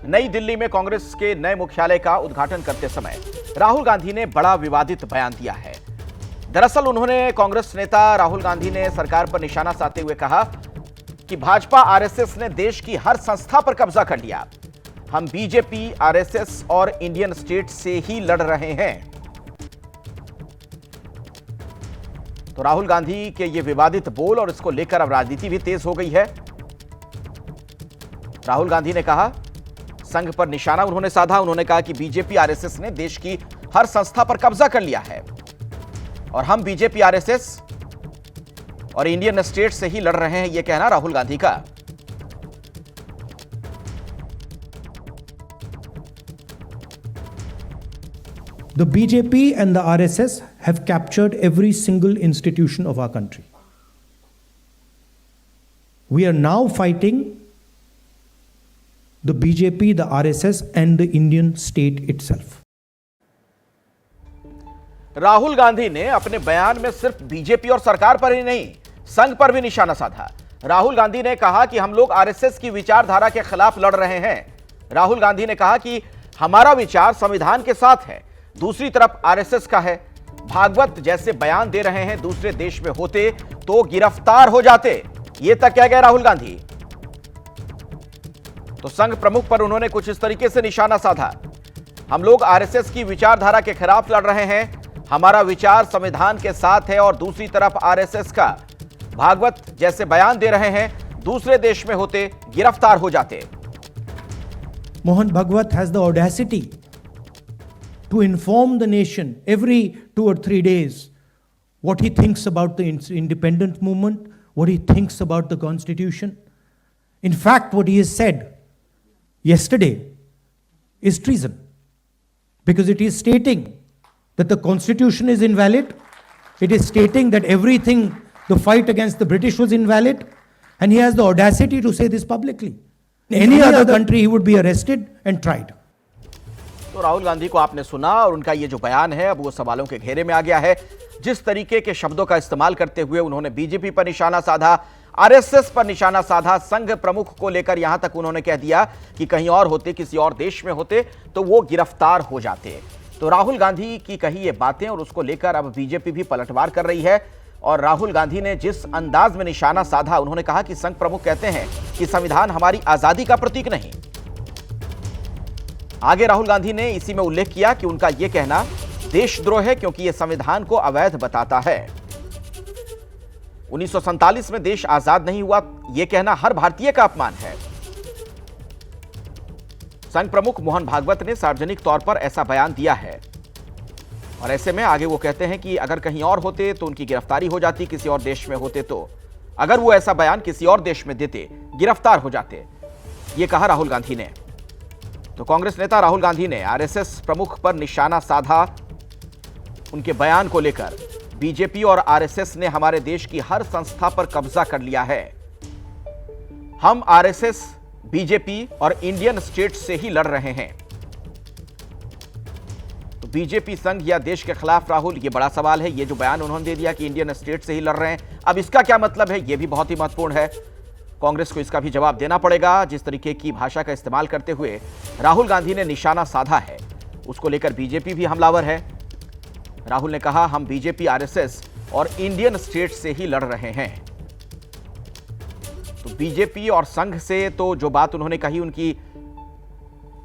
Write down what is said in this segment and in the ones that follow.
नई दिल्ली में कांग्रेस के नए मुख्यालय का उद्घाटन करते समय राहुल गांधी ने बड़ा विवादित बयान दिया है। दरअसल उन्होंने कांग्रेस नेता राहुल गांधी ने सरकार पर निशाना साधते हुए कहा कि भाजपा आरएसएस ने देश की हर संस्था पर कब्जा कर लिया। हम बीजेपी, आरएसएस और इंडियन स्टेट से ही लड़ रहे हैं। तो राहुल गांधी के ये विवादित बोल और इसको लेकर अब राजनीति भी तेज हो गई है। राहुल गांधी ने कहा, संघ पर निशाना उन्होंने साधा। उन्होंने कहा कि बीजेपी, आरएसएस ने देश की हर संस्था पर कब्जा कर लिया है और हम बीजेपी, आरएसएस और इंडियन स्टेट से ही लड़ रहे हैं, यह कहना राहुल गांधी का। The BJP and the RSS have captured every single institution of our country. We are now fighting the BJP, the RSS and the Indian state itself. Rahul Gandhi ने अपने बयान में सिर्फ बीजेपी और सरकार पर ही नहीं, संघ पर भी निशाना साधा। राहुल गांधी ने कहा कि हम लोग आरएसएस की विचारधारा के खिलाफ लड़ रहे हैं। राहुल गांधी ने कहा कि हमारा विचार संविधान के साथ है, दूसरी तरफ आरएसएस का है। भागवत जैसे बयान दे रहे हैं, दूसरे देश में होते तो गिरफ्तार हो जाते, ये तक कह गए राहुल गांधी। तो संघ प्रमुख पर उन्होंने कुछ इस तरीके से निशाना साधा, हम लोग आरएसएस की विचारधारा के खिलाफ लड़ रहे हैं, हमारा विचार संविधान के साथ है, और दूसरी तरफ आरएसएस का। भागवत जैसे बयान दे रहे हैं, दूसरे देश में होते गिरफ्तार हो जाते। Mohan Bhagwat has the audacity to inform the nation every 2 or 3 days what he thinks about the independent movement, what he thinks about the constitution. In fact, what he has said yesterday is treason, because it is stating that the constitution is invalid, it is stating that everything, the fight against the British was invalid, and he has the audacity to say this publicly. In any other country he would be arrested and tried. तो राहुल गांधी को आपने सुना और उनका ये जो बयान है अब वो सवालों के घेरे में आ गया है। जिस तरीके के शब्दों का इस्तेमाल करते हुए उन्होंने बीजेपी पर निशाना साधा, आरएसएस पर निशाना साधा, संघ प्रमुख को लेकर यहां तक उन्होंने कह दिया कि कहीं और होते, किसी और देश में होते तो वो गिरफ्तार हो जाते। तो राहुल गांधी की कही ये बातें और उसको लेकर अब बीजेपी भी पलटवार कर रही है। और राहुल गांधी ने जिस अंदाज में निशाना साधा, उन्होंने कहा कि संघ प्रमुख कहते हैं कि संविधान हमारी आजादी का प्रतीक नहीं। आगे राहुल गांधी ने इसी में उल्लेख किया कि उनका यह कहना देशद्रोह है, क्योंकि यह संविधान को अवैध बताता है। 1947 में देश आजाद नहीं हुआ, यह कहना हर भारतीय का अपमान है। संघ प्रमुख मोहन भागवत ने सार्वजनिक तौर पर ऐसा बयान दिया है और ऐसे में आगे वो कहते हैं कि अगर कहीं और होते तो उनकी गिरफ्तारी हो जाती, किसी और देश में होते तो अगर वो ऐसा बयान किसी और देश में देते गिरफ्तार हो जाते, ये कहा राहुल गांधी ने। तो कांग्रेस नेता राहुल गांधी ने आरएसएस प्रमुख पर निशाना साधा। उनके बयान को लेकर बीजेपी और आरएसएस ने हमारे देश की हर संस्था पर कब्जा कर लिया है, हम आरएसएस, बीजेपी और इंडियन स्टेट से ही लड़ रहे हैं। तो बीजेपी, संघ या देश के खिलाफ राहुल, ये बड़ा सवाल है। ये जो बयान उन्होंने दे दिया कि इंडियन स्टेट से ही लड़ रहे हैं, अब इसका क्या मतलब है, ये भी बहुत ही महत्वपूर्ण है। कांग्रेस को इसका भी जवाब देना पड़ेगा। जिस तरीके की भाषा का इस्तेमाल करते हुए राहुल गांधी ने निशाना साधा है, उसको लेकर बीजेपी भी हमलावर है। राहुल ने कहा, हम बीजेपी, आरएसएस और इंडियन स्टेट से ही लड़ रहे हैं। तो बीजेपी और संघ से तो जो बात उन्होंने कही, उनकी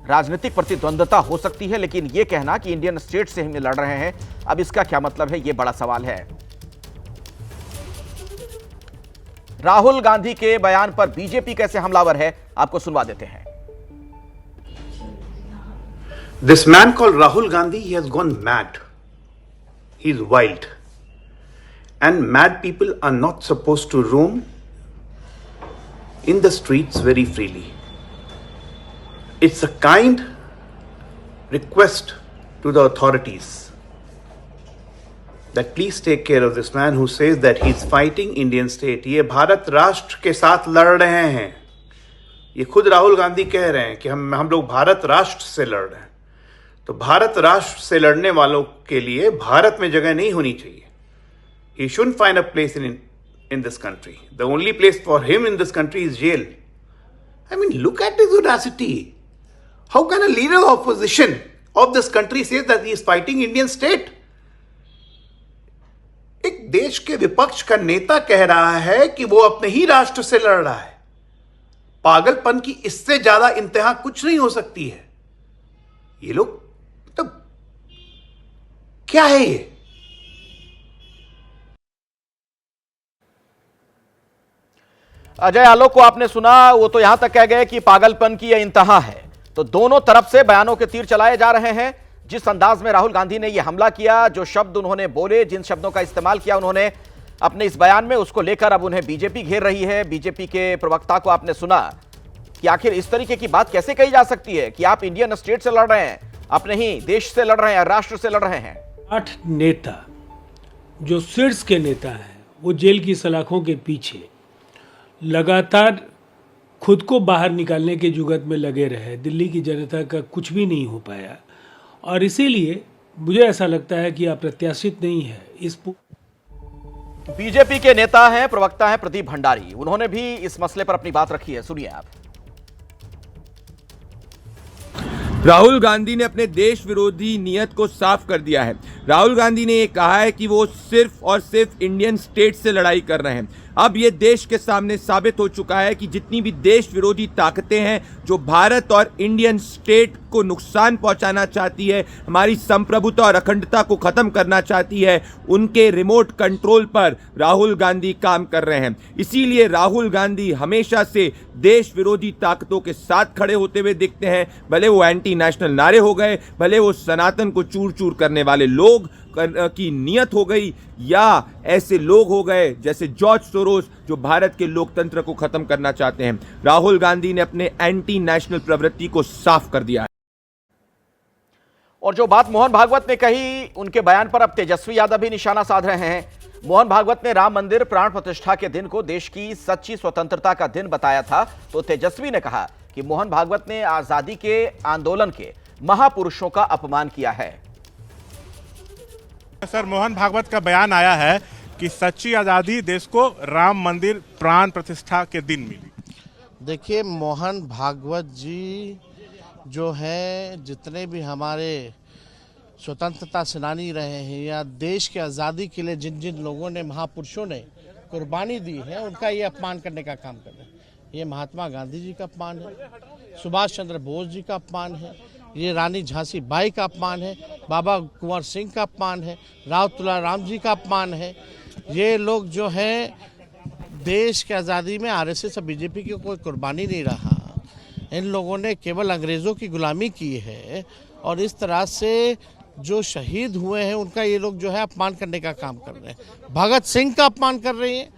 राजनीतिक प्रतिद्वंद्विता हो सकती है, लेकिन यह कहना कि इंडियन स्टेट से हम लड़ रहे हैं, अब इसका क्या मतलब है, यह बड़ा सवाल है। राहुल गांधी के बयान पर बीजेपी कैसे हमलावर है, आपको सुनवा देते हैं। This man called Rahul Gandhi, he has gone mad. He is wild. And mad people are not supposed to roam in the streets very freely. It's a kind request to the authorities that please take care of this man who says that he's fighting Indian state. ये भारत राष्ट्र के साथ लड़ रहे हैं। ये खुद राहुल गांधी कह रहे हैं कि हम लोग भारत राष्ट्र से लड़ रहे हैं। तो भारत राष्ट्र से लड़ने वालों के लिए भारत में जगह नहीं होनी चाहिए। He shouldn't find a place in this country. The only place for him in this country is jail. I mean, look at his audacity. How can a leader of opposition of this country say that he is fighting Indian state? एक देश के विपक्ष का नेता कह रहा है कि वो अपने ही राष्ट्र से लड़ रहा है। पागलपन की इससे ज्यादा इंतहा कुछ नहीं हो सकती है। ये लोग मतलब क्या है ये? अजय आलोक को आपने सुना, वो तो यहां तक कह गए कि पागलपन की यह इंतहा है। तो दोनों तरफ से बयानों के तीर चलाए जा रहे हैं। जिस अंदाज में राहुल गांधी ने यह हमला किया, जो शब्द उन्होंने बोले, जिन शब्दों का इस्तेमाल किया उन्होंने अपने इस बयान में, उसको लेकर अब उन्हें बीजेपी घेर रही है। बीजेपी के प्रवक्ता को आपने सुना कि आखिर इस तरीके की बात कैसे कही जा सकती है कि आप इंडियन स्टेट से लड़ रहे हैं, अपने ही देश से लड़ रहे हैं, राष्ट्र से लड़ रहे हैं। 8 नेता जो शीर्ष के नेता हैं, वो जेल की सलाखों के पीछे लगातार खुद को बाहर निकालने के जुगत में लगे रहे। दिल्ली की जनता का कुछ भी नहीं हो पाया और इसीलिए मुझे ऐसा लगता है कि अप्रत्याशित नहीं है इस बीजेपी के नेता हैं, प्रवक्ता हैं प्रदीप भंडारी, उन्होंने भी इस मसले पर अपनी बात रखी है। सुनिए आप। राहुल गांधी ने अपने देश विरोधी नीयत को साफ कर दिया है। राहुल गांधी ने यह कहा है कि वो सिर्फ और सिर्फ इंडियन स्टेट से लड़ाई कर रहे हैं। अब ये देश के सामने साबित हो चुका है कि जितनी भी देश विरोधी ताकतें हैं जो भारत और इंडियन स्टेट को नुकसान पहुंचाना चाहती है, हमारी संप्रभुता और अखंडता को खत्म करना चाहती है, उनके रिमोट कंट्रोल पर राहुल गांधी काम कर रहे हैं। इसीलिए राहुल गांधी हमेशा से देश विरोधी ताकतों के साथ खड़े होते हुए दिखते हैं। भले वो एंटी नेशनल नारे हो गए, भले वो सनातन को चूर चूर करने वाले लोग की नियत हो गई, या ऐसे लोग हो गए जैसे जॉर्ज सोरोस जो भारत के लोकतंत्र को खत्म करना चाहते हैं। राहुल गांधी ने अपने एंटी नेशनल प्रवृत्ति को साफ कर दिया है। और जो बात मोहन भागवत ने कही, उनके बयान पर अब तेजस्वी यादव भी निशाना साध रहे हैं। मोहन भागवत ने राम मंदिर प्राण प्रतिष्ठा के दिन को देश की सच्ची स्वतंत्रता का दिन बताया था, तो तेजस्वी ने कहा कि मोहन भागवत ने आजादी के आंदोलन के महापुरुषों का अपमान किया है। सर, मोहन भागवत का बयान आया है कि सच्ची आज़ादी देश को राम मंदिर प्राण प्रतिष्ठा के दिन मिली। देखिए, मोहन भागवत जी जो हैं, जितने भी हमारे स्वतंत्रता सेनानी रहे हैं या देश के आज़ादी के लिए जिन जिन लोगों ने, महापुरुषों ने कुर्बानी दी है, उनका ये अपमान करने का काम कर रहे हैं। ये महात्मा गांधी जी का अपमान है, सुभाष चंद्र बोस जी का अपमान है, ये रानी झांसी बाई का अपमान है, बाबा कुंवर सिंह का अपमान है, राव तुलाराम जी का अपमान है। ये लोग जो हैं, देश की आज़ादी में आरएसएस और बीजेपी की कोई कुर्बानी नहीं रहा। इन लोगों ने केवल अंग्रेज़ों की गुलामी की है और इस तरह से जो शहीद हुए हैं उनका ये लोग जो है अपमान करने का काम कर रहे हैं। भगत सिंह का अपमान कर रहे हैं,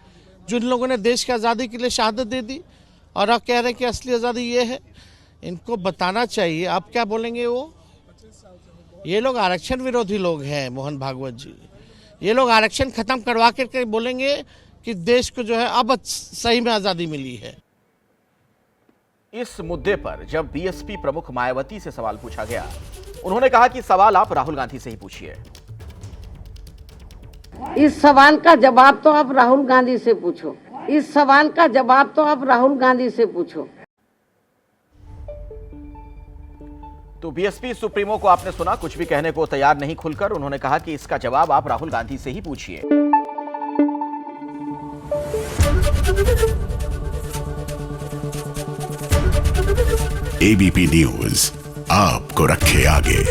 जिन लोगों ने देश की आज़ादी के लिए शहादत दे दी, और अब कह रहे हैं कि असली आज़ादी ये है। इनको बताना चाहिए। आप क्या बोलेंगे? वो ये लोग आरक्षण विरोधी लोग हैं, मोहन भागवत जी। ये लोग आरक्षण खत्म करवा के बोलेंगे कि देश को जो है अब सही में आज़ादी मिली है। इस मुद्दे पर जब बीएसपी प्रमुख मायावती से सवाल पूछा गया, उन्होंने कहा कि सवाल आप राहुल गांधी से ही पूछिए। इस सवाल का जवाब तो आप राहुल गांधी से पूछो। इस सवाल का जवाब तो आप राहुल गांधी से पूछो। तो बीएसपी सुप्रीमो को आपने सुना, कुछ भी कहने को तैयार नहीं खुलकर। उन्होंने कहा कि इसका जवाब आप राहुल गांधी से ही पूछिए। एबीपी न्यूज आपको रखे आगे।